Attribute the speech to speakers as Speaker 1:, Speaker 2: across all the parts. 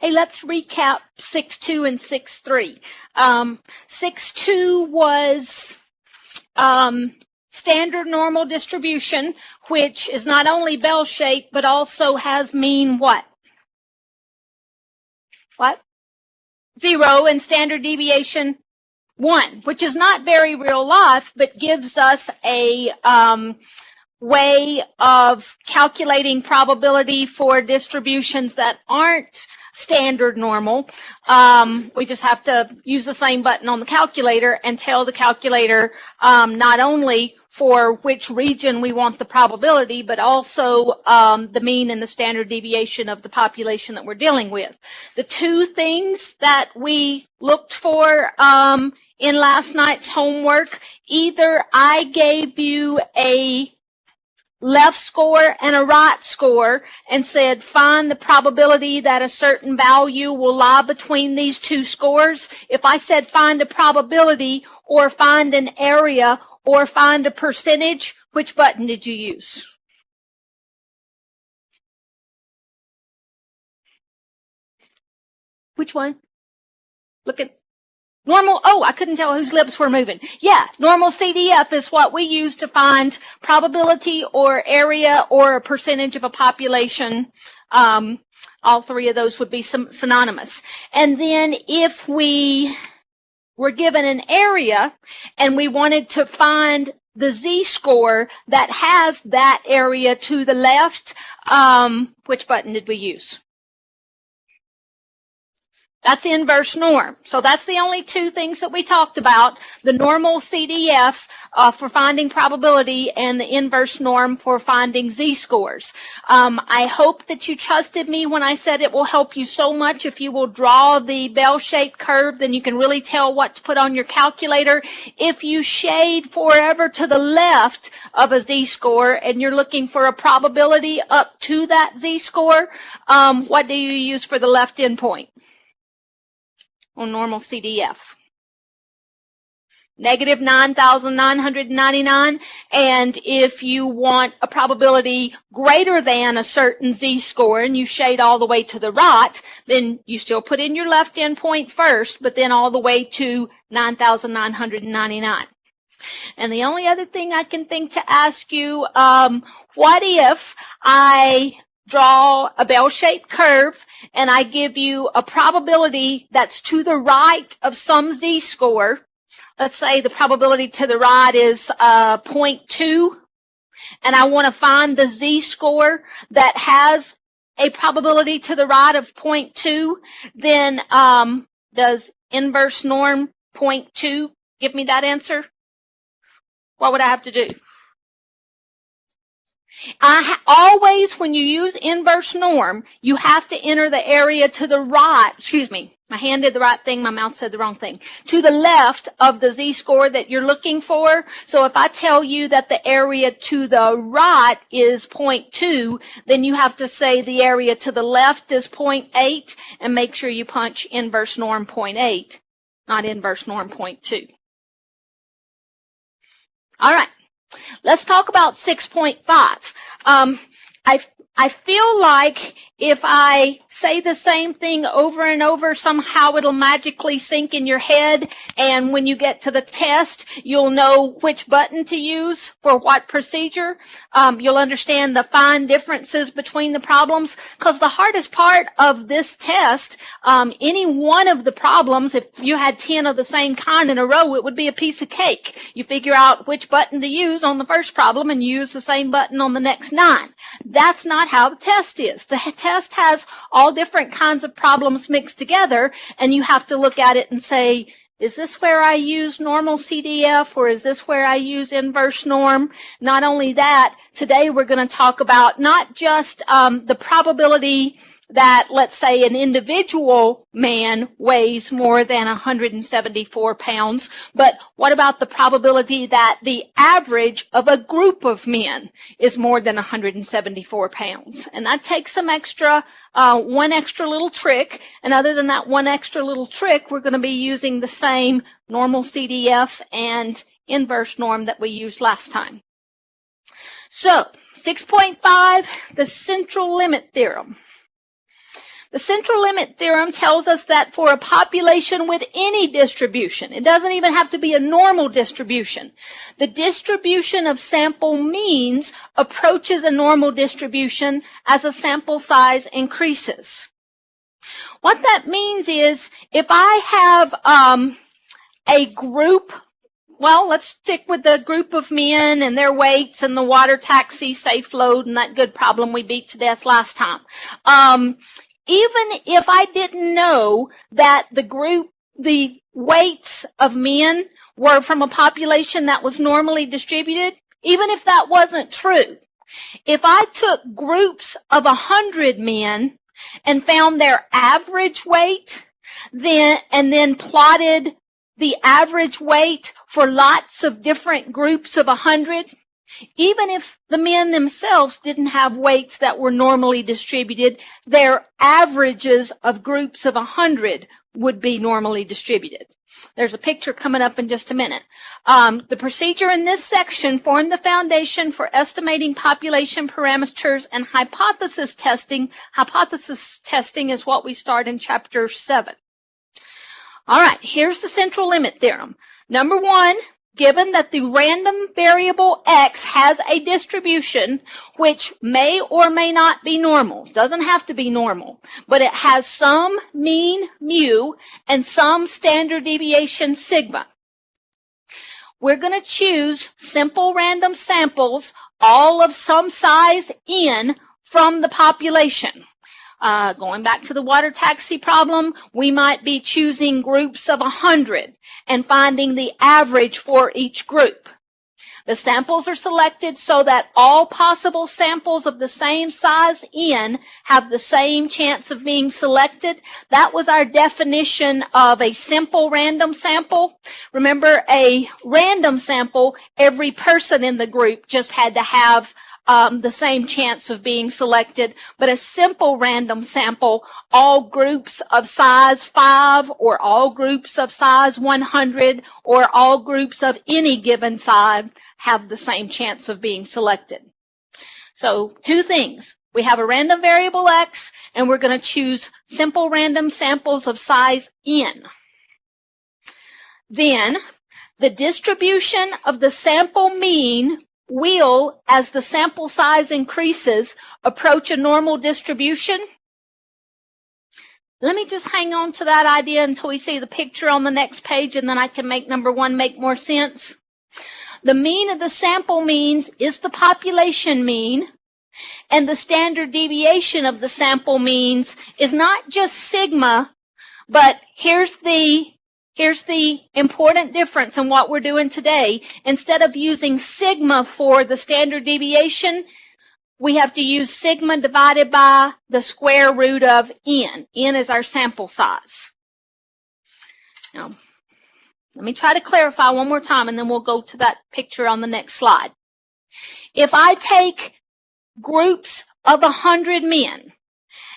Speaker 1: Hey, let's recap 6.2 and 6.3. 6.2 was standard normal distribution, which is not only bell-shaped, but also has mean what? What? 0, and standard deviation 1, which is not very real life, but gives us a way of calculating probability for distributions that aren't standard normal. We just have to use the same button on the calculator and tell the calculator not only for which region we want the probability, but also the mean and the standard deviation of the population that we're dealing with. The two things that we looked for in last night's homework, either I gave you a left score and a right score and said find the probability that a certain value will lie between these two scores. If I said find a probability or find an area or find a percentage, which button did you use? Which one? Look at normal. Oh, I couldn't tell whose lips were moving. Yeah, normal CDF is what we use to find probability or area or a percentage of a population. All three of those would be synonymous. And then if we were given an area and we wanted to find the z-score that has that area to the left, which button did we use? That's inverse norm. So that's the only two things that we talked about, the normal CDF for finding probability and the inverse norm for finding z-scores. I hope that you trusted me when I said it will help you so much. If you will draw the bell-shaped curve, then you can really tell what to put on your calculator. If you shade forever to the left of a z-score and you're looking for a probability up to that z-score, what do you use for the left endpoint on normal CDF? Negative 9,999. And if you want a probability greater than a certain z-score and you shade all the way to the right, then you still put in your left endpoint first, but then all the way to 9,999. And the only other thing I can think to ask you, what if I draw a bell-shaped curve and I give you a probability that's to the right of some z-score. Let's say the probability to the right is 0.2, and I want to find the z-score that has a probability to the right of 0.2, then does inverse norm 0.2 give me that answer? What would I have to do? Always, when you use inverse norm, you have to enter the area to the right. Excuse me, my hand did the right thing, my mouth said the wrong thing. To the left of the z-score that you're looking for. So if I tell you that the area to the right is 0.2, then you have to say the area to the left is 0.8 and make sure you punch inverse norm 0.8, not inverse norm 0.2. All right. Let's talk about 6.5. I feel like if I say the same thing over and over, somehow it'll magically sink in your head, and when you get to the test, you'll know which button to use for what procedure. You'll understand the fine differences between the problems, because the hardest part of this test, any one of the problems, if you had 10 of the same kind in a row, it would be a piece of cake. You figure out which button to use on the first problem and you use the same button on the next 9. That's not how the test is. The test has all different kinds of problems mixed together, and you have to look at it and say, is this where I use normal CDF or is this where I use inverse norm? Not only that, today we're going to talk about not just the probability that, let's say, an individual man weighs more than 174 pounds, but what about the probability that the average of a group of men is more than 174 pounds? And that takes some extra, one extra little trick, and other than that one extra little trick, we're going to be using the same normal CDF and inverse norm that we used last time. So, 6.5, the central limit theorem. The central limit theorem tells us that for a population with any distribution, it doesn't even have to be a normal distribution, the distribution of sample means approaches a normal distribution as a sample size increases. What that means is if I have a group, well, let's stick with the group of men and their weights and the water taxi safe load and that good problem we beat to death last time. Even if I didn't know that the weights of men were from a population that was normally distributed, even if that wasn't true, if I took groups of 100 men and found their average weight, and then plotted the average weight for lots of different groups of 100, even if the men themselves didn't have weights that were normally distributed, their averages of groups of 100 would be normally distributed. There's a picture coming up in just a minute. The procedure in this section formed the foundation for estimating population parameters and hypothesis testing. Hypothesis testing is what we start in Chapter 7. All right, here's the central limit theorem. Number one, given that the random variable x has a distribution which may or may not be normal, doesn't have to be normal, but it has some mean mu and some standard deviation sigma. We're going to choose simple random samples, all of some size n, from the population. Going back to the water taxi problem, we might be choosing groups of 100 and finding the average for each group. The samples are selected so that all possible samples of the same size n have the same chance of being selected. That was our definition of a simple random sample. Remember, a random sample, every person in the group just had to have the same chance of being selected, but a simple random sample, all groups of size 5 or all groups of size 100 or all groups of any given size have the same chance of being selected. So two things. We have a random variable x, and we're going to choose simple random samples of size n. Then the distribution of the sample mean will, as the sample size increases, approach a normal distribution. Let me just hang on to that idea until we see the picture on the next page, and then I can make number one make more sense. The mean of the sample means is the population mean, and the standard deviation of the sample means is not just sigma, but here's the important difference in what we're doing today. Instead of using sigma for the standard deviation, we have to use sigma divided by the square root of n. N is our sample size. Now, let me try to clarify one more time, and then we'll go to that picture on the next slide. If I take groups of 100 men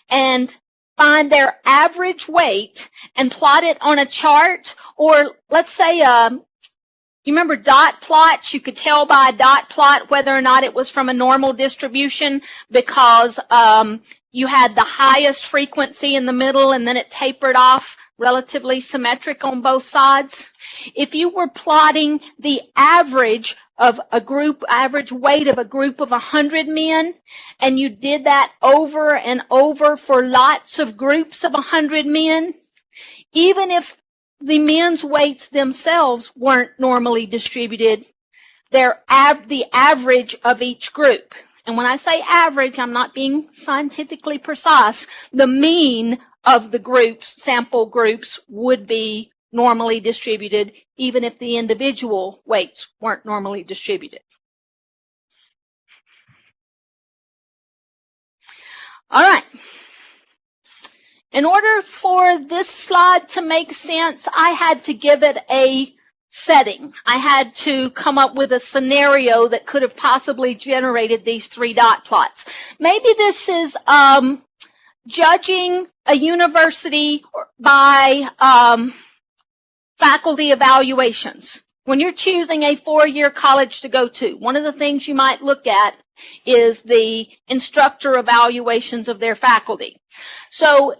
Speaker 1: and find their average weight and plot it on a chart, or let's say, you remember dot plots? You could tell by a dot plot whether or not it was from a normal distribution because you had the highest frequency in the middle and then it tapered off, relatively symmetric on both sides. If you were plotting the average of a group, average weight of a group of 100 men, and you did that over and over for lots of groups of 100 men, even if the men's weights themselves weren't normally distributed, they're the average of each group. And when I say average, I'm not being scientifically precise. The mean of the groups, sample groups, would be normally distributed, even if the individual weights weren't normally distributed. All right. In order for this slide to make sense, I had to give it a setting. I had to come up with a scenario that could have possibly generated these three dot plots. Maybe this is judging a university by faculty evaluations. When you're choosing a 4-year college to go to, one of the things you might look at is the instructor evaluations of their faculty. So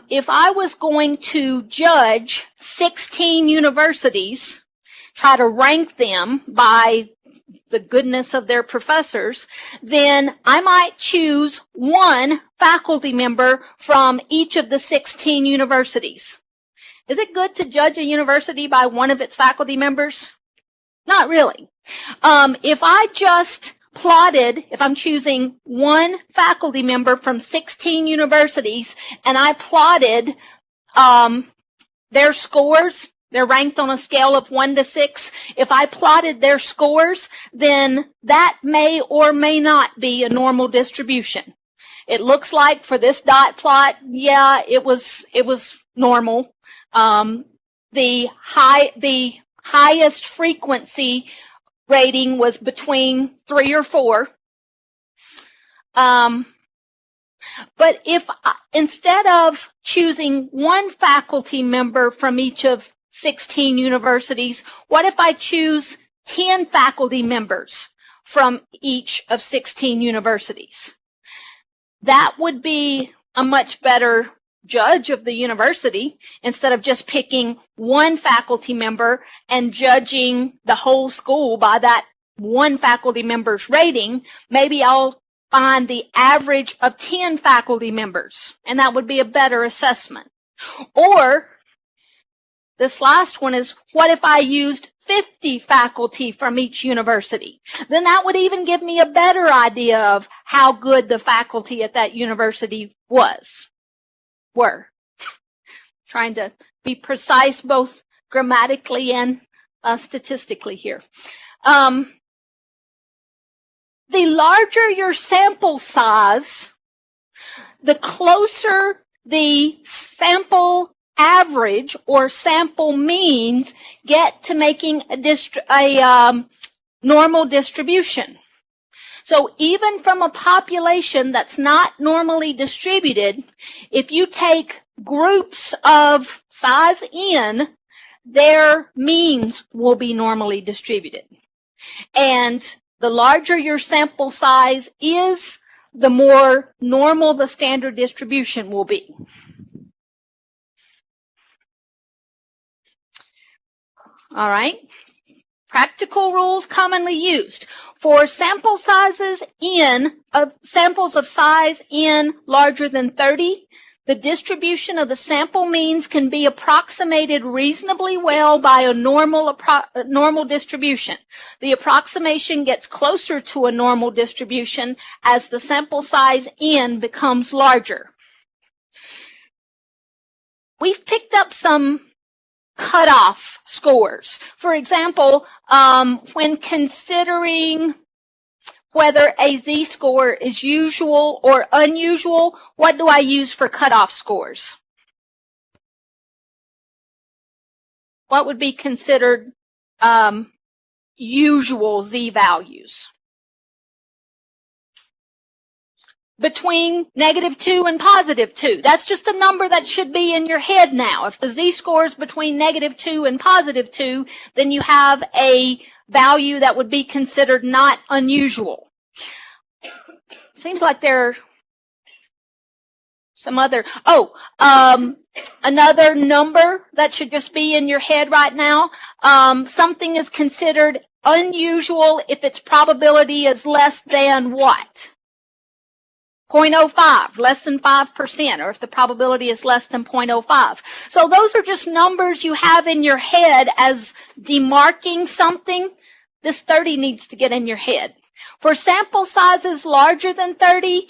Speaker 1: if I was going to judge 16 universities, try to rank them by the goodness of their professors, then I might choose one faculty member from each of the 16 universities. Is it good to judge a university by one of its faculty members? Not really. If I just plotted, if I'm choosing one faculty member from 16 universities and I plotted their scores, they're ranked on a scale of 1 to 6. If I plotted their scores, then that may or may not be a normal distribution. It looks like for this dot plot, yeah, it was normal. The highest frequency rating was between 3 or 4. But if instead of choosing one faculty member from each of 16 universities, what if I choose 10 faculty members from each of 16 universities? That would be a much better judge of the university instead of just picking one faculty member and judging the whole school by that one faculty member's rating. Maybe I'll find the average of 10 faculty members, and that would be a better assessment. Or this last one is, what if I used 50 faculty from each university? Then that would even give me a better idea of how good the faculty at that university were. Trying to be precise both grammatically and statistically here. The larger your sample size, the closer the sample average or sample means get to making a normal distribution. So even from a population that's not normally distributed, if you take groups of size n, their means will be normally distributed. And the larger your sample size is, the more normal the standard distribution will be. All right. Practical rules commonly used. For sample sizes samples of size n larger than 30, the distribution of the sample means can be approximated reasonably well by a normal distribution. The approximation gets closer to a normal distribution as the sample size n becomes larger. We've picked up some cutoff scores. For example, when considering whether a z-score is usual or unusual, what do I use for cutoff scores? What would be considered usual z-values? Between -2 and +2. That's just a number that should be in your head now. If the z-score is between -2 and +2, then you have a value that would be considered not unusual. Seems like there are some other, another number that should just be in your head right now. Something is considered unusual if its probability is less than what? 0.05, less than 5%, or if the probability is less than 0.05. So those are just numbers you have in your head as demarking something. This 30 needs to get in your head. For sample sizes larger than 30,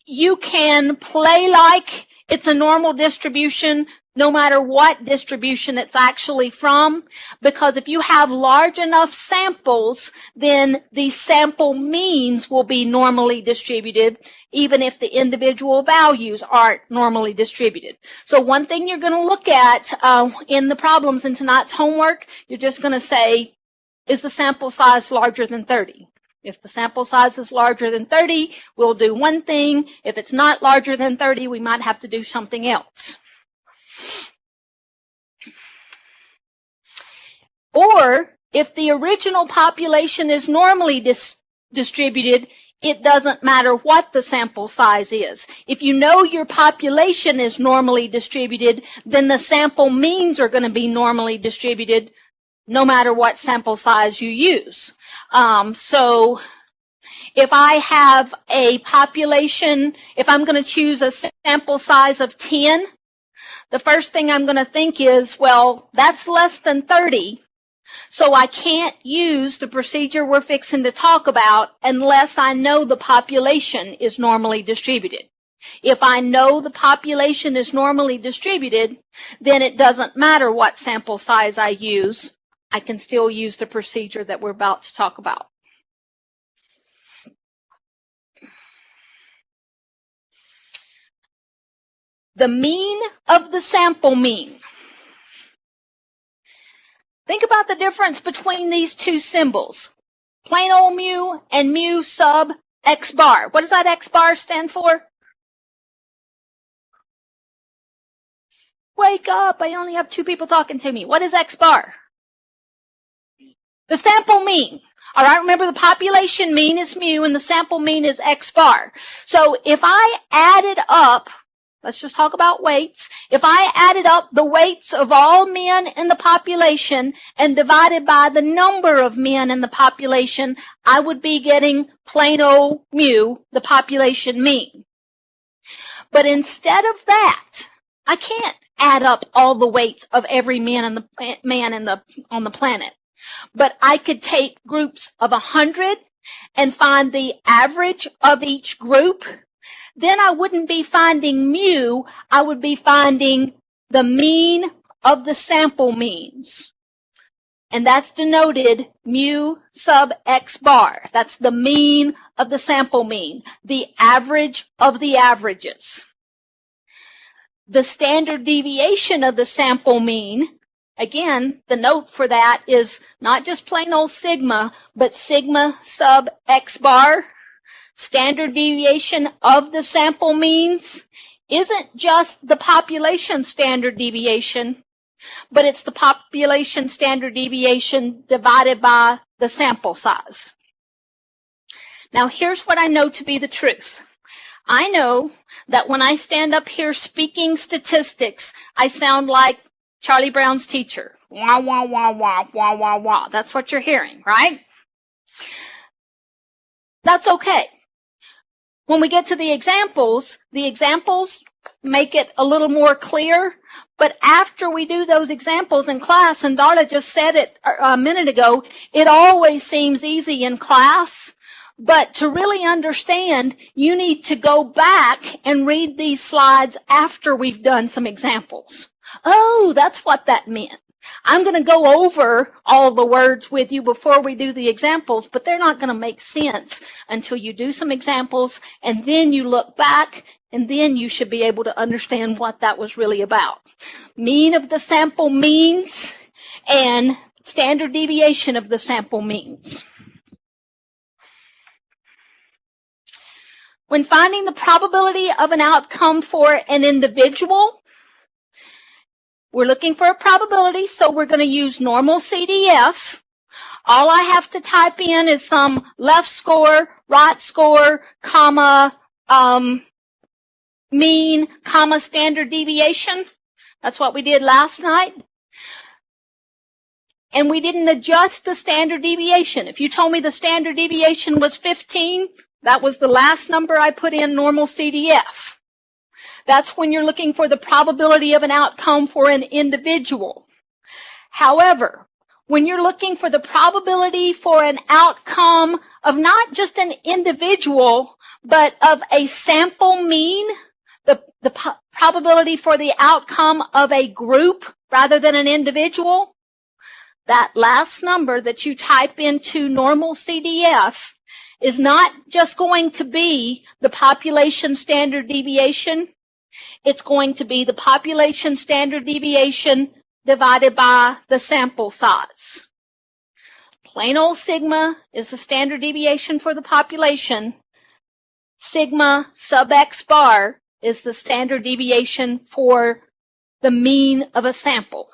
Speaker 1: you can play like it's a normal distribution no matter what distribution it's actually from, because if you have large enough samples, then the sample means will be normally distributed, even if the individual values aren't normally distributed. So one thing you're going to look at in the problems in tonight's homework, you're just going to say, is the sample size larger than 30? If the sample size is larger than 30, we'll do one thing. If it's not larger than 30, we might have to do something else. Or if the original population is normally distributed, it doesn't matter what the sample size is. If you know your population is normally distributed, then the sample means are going to be normally distributed no matter what sample size you use. So if I have a population, if I'm going to choose a sample size of 10, the first thing I'm going to think is, well, that's less than 30. So I can't use the procedure we're fixing to talk about unless I know the population is normally distributed. If I know the population is normally distributed, then it doesn't matter what sample size I use. I can still use the procedure that we're about to talk about. The mean of the sample mean. Think about the difference between these two symbols, plain old mu and mu sub x bar. What does that x bar stand for? Wake up, I only have 2 people talking to me. What is x bar? The sample mean. All right, remember the population mean is mu and the sample mean is x bar. So if I added up, let's just talk about weights. If I added up the weights of all men in the population and divided by the number of men in the population, I would be getting plain old mu, the population mean. But instead of that, I can't add up all the weights of every man on the planet. But I could take groups of 100 and find the average of each group. Then I wouldn't be finding mu, I would be finding the mean of the sample means. And that's denoted mu sub x bar. That's the mean of the sample mean, the average of the averages. The standard deviation of the sample mean, again, the note for that is not just plain old sigma, but sigma sub x bar. Standard deviation of the sample means isn't just the population standard deviation, but it's the population standard deviation divided by the sample size. Now, here's what I know to be the truth. I know that when I stand up here speaking statistics, I sound like Charlie Brown's teacher. Wah, wah, wah, wah, wah, wah, wah. That's what you're hearing, right? That's okay. When we get to the examples make it a little more clear. But after we do those examples in class, and Darla just said it a minute ago, it always seems easy in class. But to really understand, you need to go back and read these slides after we've done some examples. Oh, that's what that meant. I'm going to go over all the words with you before we do the examples, but they're not going to make sense until you do some examples, and then you look back, and then you should be able to understand what that was really about. Mean of the sample means and standard deviation of the sample means. When finding the probability of an outcome for an individual, we're looking for a probability, so we're going to use normal CDF. All I have to type in is some left score, right score, comma, mean, comma, standard deviation. That's what we did last night. And we didn't adjust the standard deviation. If you told me the standard deviation was 15, that was the last number I put in normal CDF. That's when you're looking for the probability of an outcome for an individual. However, when you're looking for the probability for an outcome of not just an individual, but of a sample mean, the probability for the outcome of a group rather than an individual, that last number that you type into normal CDF is not just going to be the population standard deviation. It's going to be the population standard deviation divided by the sample size. Plain old sigma is the standard deviation for the population. Sigma sub x bar is the standard deviation for the mean of a sample.